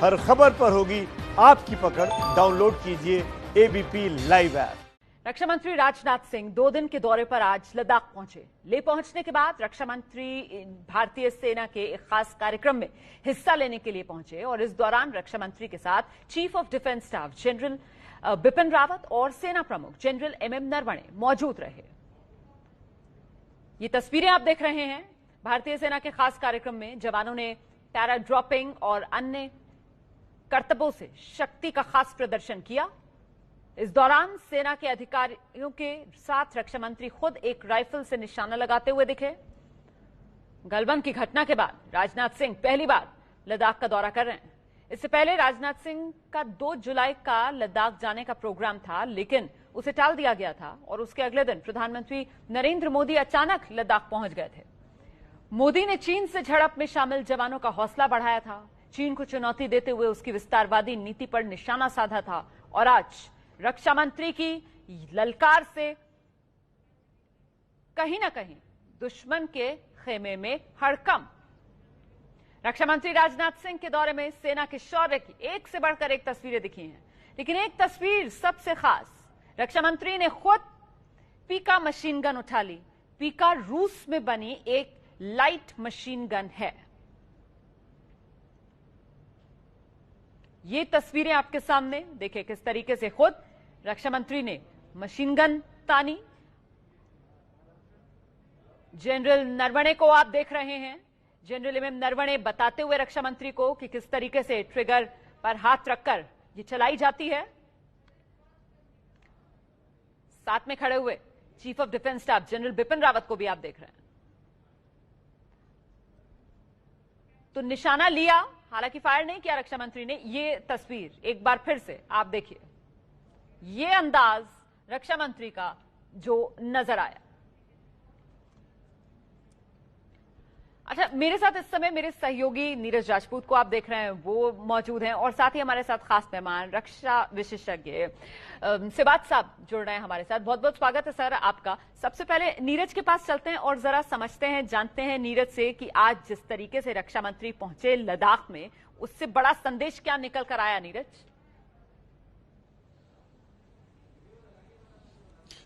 हर खबर पर होगी आपकी पकड़। डाउनलोड कीजिए एबीपी लाइव ऐप। रक्षा मंत्री राजनाथ सिंह 2 दिन के दौरे पर आज लद्दाख पहुंचे। ले पहुंचने के बाद रक्षा मंत्री भारतीय सेना के एक खास कार्यक्रम में हिस्सा लेने के लिए पहुंचे और इस दौरान रक्षा मंत्री के साथ chief of defence staff general Bipin Rawat और सेना प्रमुख जनरल एमएम नरवणे मौजूद रहे। ये तस्वीरें आप देख रहे हैं। भारतीय सेना के खास कार्यक्रम में जवानों ने पैरा ड्रॉपिंग और अन्य करतबों से शक्ति का खास प्रदर्शन किया। इस दौरान सेना के अधिकारियों के साथ रक्षा मंत्री खुद एक राइफल से निशाना लगाते हुए दिखे। गलवान की घटना के बाद राजनाथ सिंह पहली बार लद्दाख का दौरा कर रहे हैं। इससे पहले राजनाथ सिंह का 2 जुलाई का लद्दाख जाने का प्रोग्राम था, लेकिन उसे टाल दिया गया था और उसके अगले दिन प्रधानमंत्री नरेंद्र मोदी अचानक लद्दाख पहुंच गए थे। मोदी ने चीन से झड़प में शामिल जवानों का हौसला बढ़ाया था, चीन को चुनौती देते हुए उसकी विस्तारवादी नीति पर निशाना साधा था और आज रक्षा मंत्री की ललकार से कहीं ना कहीं दुश्मन के खेमे में हड़कंप। रक्षा मंत्री राजनाथ सिंह के दौरे में सेना के शौर्य की एक से बढ़कर एक तस्वीरें दिखी हैं, लेकिन एक तस्वीर सबसे खास। रक्षा मंत्री ने खुद पीका मशीन गन उठा ली। पीका रूस में बनी एक लाइट मशीन गन है। ये तस्वीरें आपके सामने देखिए किस तरीके से खुद रक्षा मंत्री ने मशीन गन तानी। जनरल नरवणे को आप देख रहे हैं। जनरल एमएम नरवणे बताते हुए रक्षा मंत्री को कि किस तरीके से ट्रिगर पर हाथ रखकर ये चलाई जाती है। साथ में खड़े हुए chief of defence staff general Bipin Rawat को भी आप देख रहे हैं। तो निशाना लिया, हालांकि फायर नहीं किया रक्षा मंत्री ने। ये तस्वीर एक बार फिर से आप देखिए, ये अंदाज रक्षा मंत्री का जो नजर आया। अच्छा, मेरे साथ इस समय मेरे सहयोगी नीरज राजपूत को आप देख रहे हैं, वो मौजूद हैं और साथ ही हमारे साथ खास मेहमान रक्षा विशेषज्ञ सिबात साहब जुड़ रहे हैं हमारे साथ। बहुत बहुत स्वागत है सर आपका। सबसे पहले नीरज के पास चलते हैं और जरा समझते हैं, जानते हैं नीरज से कि आज जिस तरीके से रक्षा मंत्री पहुंचे लद्दाख में, उससे बड़ा संदेश क्या निकल कर आया नीरज?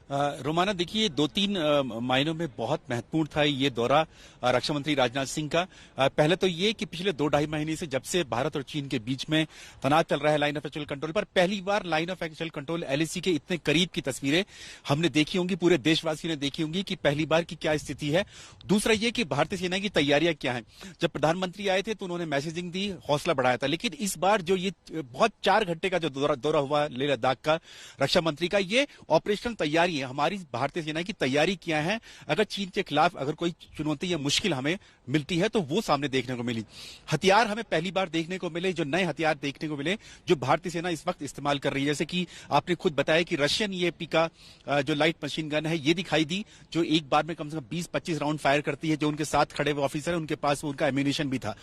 रोमाना, देखिए 2-3 मायनों में बहुत महत्वपूर्ण था ये दौरा रक्षा मंत्री राजनाथ सिंह का। पहले तो ये कि पिछले 2-2.5 महीने से जब से भारत और चीन के बीच में तनाव चल रहा है लाइन ऑफ एक्चुअल कंट्रोल पर, पहली बार line of actual control LAC के इतने करीब की तस्वीरें हमने देखी होंगी, पूरे देशवासियों ने देखी होंगी कि पहली बार की क्या स्थिति है। दूसरा ये कि भारतीय सेना की तैयारियां क्या हैं। जब प्रधानमंत्री आए थे तो उन्होंने मैसेजिंग दी, हौसला बढ़ाया था, लेकिन इस बार जो ये बहुत 4 घंटे का जो दौरा हुआ लेह लद्दाख का रक्षा मंत्री का, ये ऑपरेशनल तैयारी हमारी भारतीय सेना की तैयारी क्या है। अगर चीन के खिलाफ अगर कोई चुनौती या मुश्किल हमें मिलती है तो वो सामने देखने को मिली। हथियार हमें पहली बार देखने को मिले, जो नए हथियार देखने को मिले जो भारतीय सेना इस वक्त इस्तेमाल कर रही है। जैसे कि आपने खुद बताया कि रशियन ये पीका जो लाइट मशीन गन है ये दिखाई दी, जो एक बार में कम से कम 20-25 राउंड फायर करती है। जो उनके साथ खड़े हुए ऑफिसर है उनके पास उनका एम्यूनिशन भी था।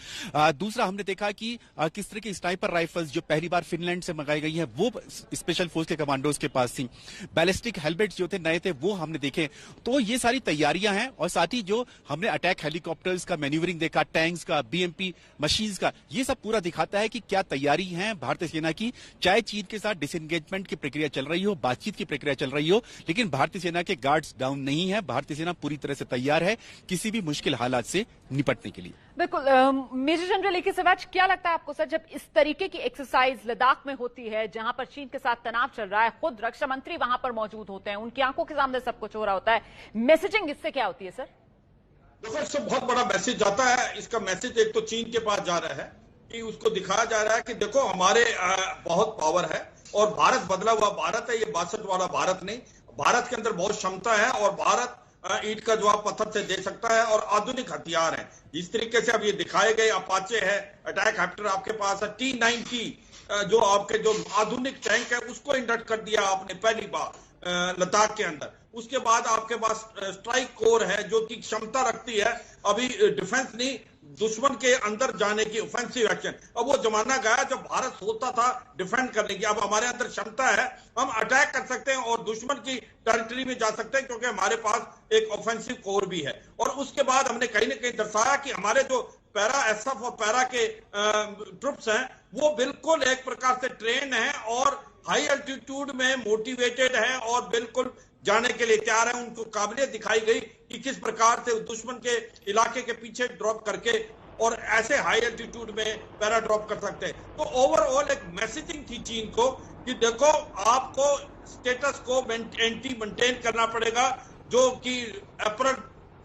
दूसरा हमने देखा कि किस तरह की स्नाइपर राइफल्स जो पहली बार फिनलैंड से मंगाई गई है वो स्पेशल फोर्स के कमांडोज के पास थी। बैलिस्टिक हेलमेट जो थे नए थे वो हमने देखे। तो ये सारी तैयारियां हैं और साथ ही जो हमने अटैक हेलीकॉप्टर्स का मैन्यूवरिंग देखा, टैंक्स का, बीएमपी मशीन्स का, ये सब पूरा दिखाता है कि क्या तैयारी है भारतीय सेना की। चाहे चीन के साथ डिसएंगेजमेंट की प्रक्रिया चल रही हो, बातचीत की प्रक्रिया चल रही हो, लेकिन भारतीय सेना के गार्ड्स डाउन नहीं है। भारतीय सेना पूरी तरह से तैयार है किसी भी मुश्किल हालात से निपटने के लिए। बिल्कुल। मेजर जनरल ए के सिवाच, क्या लगता है आपको सर, जब इस तरीके की एक्सरसाइज लद्दाख में होती है जहां पर चीन के साथ तनाव चल रहा है, खुद रक्षा मंत्री वहां पर मौजूद होते हैं, उनकी आंखों के सामने सब कुछ हो रहा होता है, मैसेजिंग इससे क्या होती है सर? देखो, इससे बहुत बड़ा मैसेज जाता है। इसका मैसेज एक तो चीन के पास जा रहा है कि उसको दिखाया जा रहा है कि देखो हमारे बहुत पावर है और भारत बदला हुआ भारत है, ये 62 वाला भारत नहीं। भारत के अंदर बहुत क्षमता है और भारत ईंट का जवाब पत्थर से दे सकता है और आधुनिक हथियार है। जिस तरीके से अब ये दिखाए गए, अपाचे है, अटैक हेप्टर आपके पास है, T-90 जो आपके जो आधुनिक टैंक है उसको इंडक्ट कर दिया आपने पहली बार लद्दाख के अंदर। उसके बाद आपके पास स्ट्राइक कोर है जो की क्षमता रखती है अभी डिफेंस नहीं, दुश्मन के अंदर जाने की, ऑफेंसिव एक्शन। अब वो जमाना गया जब भारत सोचता था डिफेंड करने की। अब हमारे अंदर क्षमता है, हम अटैक कर सकते हैं और दुश्मन की टेरिटरी में जा सकते हैं क्योंकि हमारे पास एक ऑफेंसिव कोर भी है। और उसके बाद हमने कहीं ना कहीं दर्शाया कि हमारे जो पैरा एसएफ और पैरा के ट्रुप्स हैं वो बिल्कुल एक प्रकार से ट्रेन है और हाई एल्टीट्यूड में मोटिवेटेड है और बिल्कुल जाने के लिए तैयार है। उनको काबिलियत दिखाई गई कि किस प्रकार से दुश्मन के इलाके के पीछे ड्रॉप करके और ऐसे हाई एल्टीट्यूड में पैरा ड्रॉप कर सकते हैं। तो ओवरऑल एक मैसेजिंग थी चीन को कि देखो आपको स्टेटस को मेंटेन करना पड़ेगा, जो कि अप्रैल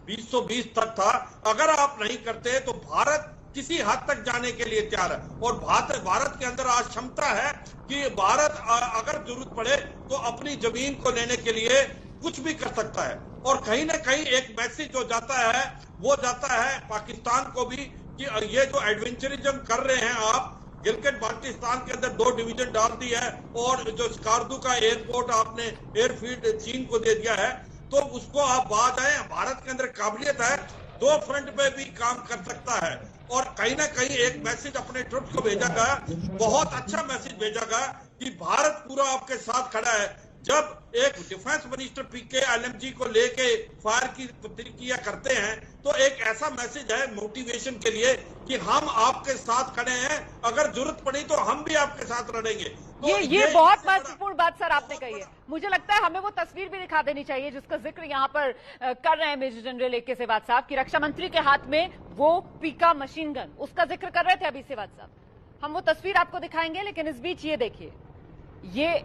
2020 तक था। अगर आप नहीं करते तो भारत किसी हद तक जाने के लिए तैयार है और भारत के अंदर आज क्षमता है कि भारत अगर जरूरत पड़े तो अपनी जमीन को लेने के लिए कुछ भी कर सकता है। और कहीं ना कहीं एक मैसेज जो जाता है वो जाता है पाकिस्तान को भी कि ये जो एडवेंचरिज्म कर रहे हैं आप, गिलगित बाल्टिस्तान के अंदर 2 डिवीजन डाल दी है और जो स्कार्दू का एयरपोर्ट आपने एयरफील्ड चीन को दे दिया है, तो उसको आप बात आए। भारत के अंदर काबिलियत है, 2 फ्रंट पे भी काम कर सकता है। और कहीं ना कहीं एक मैसेज अपने ट्रुप्स को भेजा गया, बहुत अच्छा मैसेज भेजा गया कि भारत पूरा आपके साथ खड़ा है। जब एक डिफेंस मिनिस्टर पीके एलएमजी को लेके फायर की प्रतिक्रिया करते हैं तो एक ऐसा मैसेज है मोटिवेशन के लिए कि हम आपके साथ खड़े हैं, अगर जरूरत पड़ी तो हम भी आपके साथ लड़ेंगे। तो ये बहुत महत्वपूर्ण बात सर आपने कही है। मुझे लगता है हमें वो तस्वीर भी दिखा देनी चाहिए जिसका जिक्र यहाँ पर कर रहे हैं मेजर जनरल ए के सेहवाग साहब की रक्षा मंत्री के हाथ में वो पीका मशीन गन, उसका जिक्र कर रहे थे अभी सेहवाग साहब। हम वो तस्वीर आपको दिखाएंगे, लेकिन इस बीच ये देखिए, ये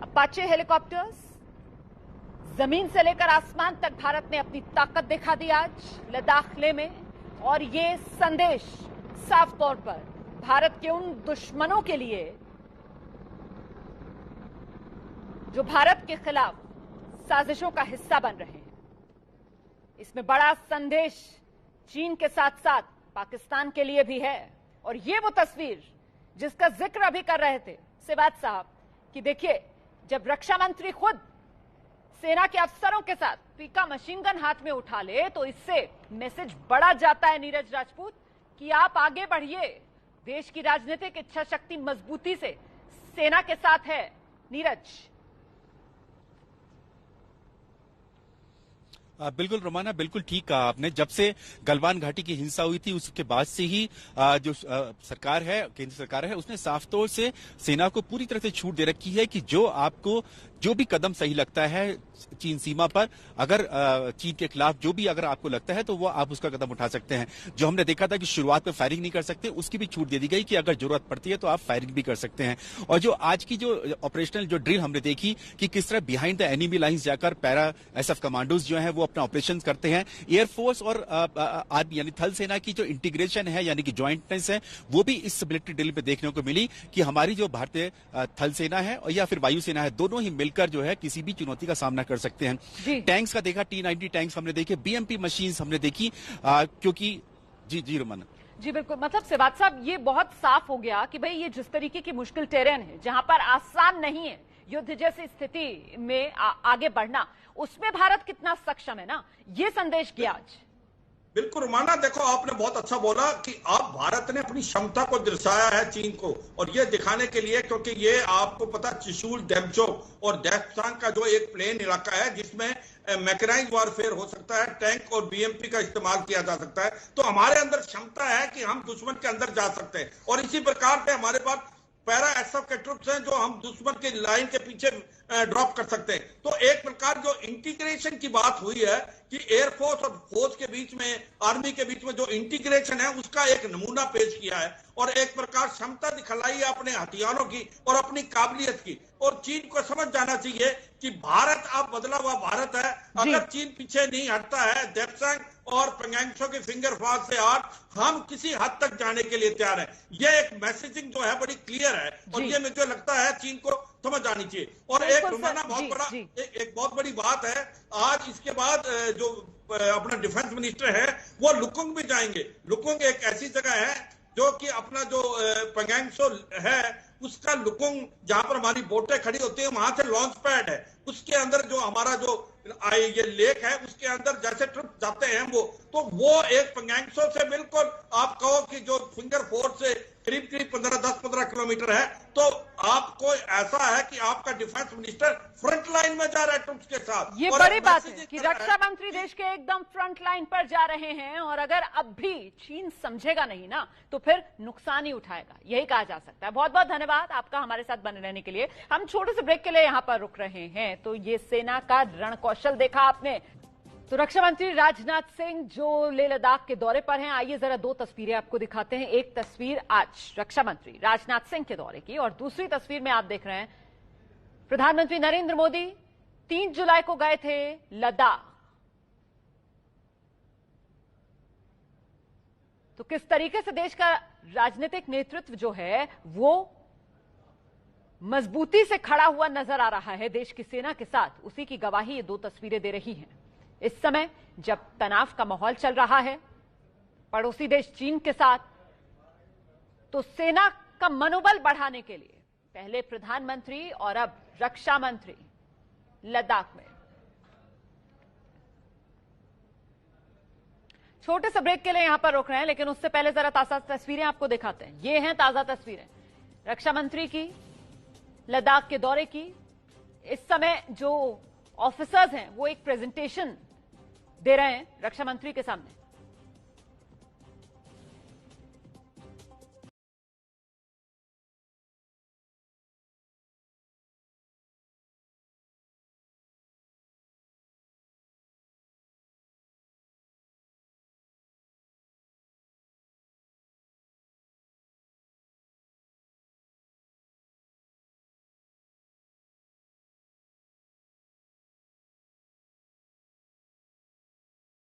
अपाचे हेलीकॉप्टर्स जमीन से लेकर आसमान तक भारत ने अपनी ताकत दिखा दी आज लद्दाख ले में। और ये संदेश साफ तौर पर भारत के उन दुश्मनों के लिए जो भारत के खिलाफ साजिशों का हिस्सा बन रहे हैं। इसमें बड़ा संदेश चीन के साथ साथ पाकिस्तान के लिए भी है। और ये वो तस्वीर जिसका जिक्र अभी कर रहे थे सेहवाग साहब कि देखिए, जब रक्षा मंत्री खुद सेना के अफसरों के साथ पीका मशीन गन हाथ में उठा ले तो इससे मैसेज बड़ा जाता है नीरज राजपूत कि आप आगे बढ़िए, देश की राजनीतिक इच्छा शक्ति मजबूती से सेना के साथ है। नीरज। बिल्कुल रोमाना, बिल्कुल ठीक कहा आपने। जब से गलवान घाटी की हिंसा हुई थी उसके बाद से ही जो सरकार है, केंद्र सरकार है, उसने साफ तौर से सेना को पूरी तरह से छूट दे रखी है कि जो भी कदम सही लगता है चीन सीमा पर, अगर चीन के खिलाफ जो भी अगर आपको लगता है तो वो आप उसका कदम उठा सकते हैं। जो हमने देखा था कि शुरुआत में फायरिंग नहीं कर सकते, उसकी भी छूट दे दी गई कि अगर जरूरत पड़ती है तो आप फायरिंग भी कर सकते हैं। और जो आज की जो ऑपरेशनल जो ड्रिल हमने देखी कि किस तरह बिहाइंड द एनिमी लाइंस जाकर पैरा एसएफ कमांडोज जो है वो अपना ऑपरेशन करते हैं। एयरफोर्स और आर्मी यानी थल सेना की जो इंटीग्रेशन है यानी कि ज्वाइंटनेस है वो भी इस मिलिट्री ड्रिल में देखने को मिली कि हमारी जो भारतीय थल सेना है या फिर वायुसेना है, दोनों ही मिलकर जो है किसी भी चुनौती का सामना कर सकते हैं। टैंक्स का देखा, T-90 टैंक्स हमने देखे, बीएमपी मशीन्स हमने देखी, क्योंकि जी रोमाना। जी बिल्कुल, मतलब सेहवाग साहब ये बहुत साफ हो गया कि भाई ये जिस तरीके की मुश्किल टेरेन है जहां पर आसान नहीं है युद्ध जैसी स्थिति में आगे बढ़ना, उसमें भारत कितना सक्षम है ना, ये संदेश किया आज। बिल्कुल रोमाना, देखो आपने बहुत अच्छा बोला कि आप भारत ने अपनी क्षमता को दर्शाया है चीन को, और ये दिखाने के लिए क्योंकि ये आपको पता त्रिशूल, डेमचोक और डेप्सांग का जो एक प्लेन इलाका है जिसमें मैकेनाइज्ड वारफेयर हो सकता है, टैंक और बीएमपी का इस्तेमाल किया जा सकता है। तो हमारे अंदर क्षमता है कि हम दुश्मन के अंदर जा सकते हैं। और इसी प्रकार से हमारे पास पैरा एसएफ के ट्रुप्स हैं जो हम दुश्मन के लाइन के पीछे ड्रॉप कर सकते हैं। तो एक प्रकार जो इंटीग्रेशन की बात हुई है कि एयरफोर्स और फौज के बीच में, आर्मी के बीच में जो इंटीग्रेशन है उसका एक नमूना पेश किया है और एक प्रकार क्षमता दिखलाई है अपने हथियारों की और अपनी काबिलियत की। और चीन को समझ जाना चाहिए कि भारत अब बदला हुआ भारत है। अगर चीन पीछे नहीं हटता है डेप्सांग और पंगैंगसो के फिंगर फाग से हम किसी हद तक जाने के लिए तैयार है। ये एक मैसेजिंग जो है बड़ी क्लियर है और ये मुझे लगता है चीन को समझ आनी चाहिए। और एक रोमाना बहुत बड़ा एक बहुत बड़ी बात है, आज इसके बाद जो अपना डिफेंस मिनिस्टर है वो लुकुंग भी जाएंगे। लुकुंग एक ऐसी जगह है जो कि अपना जो पंगैंगसो है उसका लुकुंग, जहां पर हमारी बोटें खड़ी होती है वहां से लॉन्च पैड है, उसके अंदर जो हमारा जो ये लेक है उसके अंदर जैसे ट्रिप जाते हैं वो एक पंगैंगसो से बिल्कुल आप कहो कि जो फिंगर फोर से करीब 10-15 किलोमीटर है। तो आपको ऐसा है कि आपका डिफेंस मिनिस्टर फ्रंट लाइन में जा रहा है ट्रुप्स के साथ। ये और बड़ी एक बात मैसेज है कि कर रहा रक्षा मंत्री देश के एकदम फ्रंट लाइन पर जा रहे हैं, और अगर अब भी चीन समझेगा नहीं ना तो फिर नुकसान ही उठाएगा, यही कहा जा सकता है। बहुत बहुत धन्यवाद आपका हमारे साथ बने रहने के लिए। हम छोटे से ब्रेक के लिए यहां पर रुक रहे हैं। तो ये सेना का रण कौशल देखा आपने। तो रक्षा मंत्री राजनाथ सिंह जो लेह लद्दाख के दौरे पर हैं, आइए जरा दो तस्वीरें आपको दिखाते हैं। एक तस्वीर आज रक्षा मंत्री राजनाथ सिंह के दौरे की, और दूसरी तस्वीर में आप देख रहे हैं प्रधानमंत्री नरेंद्र मोदी 3 जुलाई को गए थे लद्दाख। तो किस तरीके से देश का राजनीतिक नेतृत्व जो है वो मजबूती से खड़ा हुआ नजर आ रहा है देश की सेना के साथ, उसी की गवाही ये दो तस्वीरें दे रही हैं। इस समय जब तनाव का माहौल चल रहा है पड़ोसी देश चीन के साथ, तो सेना का मनोबल बढ़ाने के लिए पहले प्रधानमंत्री और अब रक्षा मंत्री लद्दाख में। छोटे से ब्रेक के लिए यहां पर रोक रहे हैं, लेकिन उससे पहले जरा ताजा तस्वीरें आपको दिखाते हैं। ये हैं ताजा तस्वीरें रक्षा मंत्री की लद्दाख के दौरे की। इस समय जो ऑफिसर्स हैं वो एक प्रेजेंटेशन दे रहे हैं रक्षा मंत्री के सामने।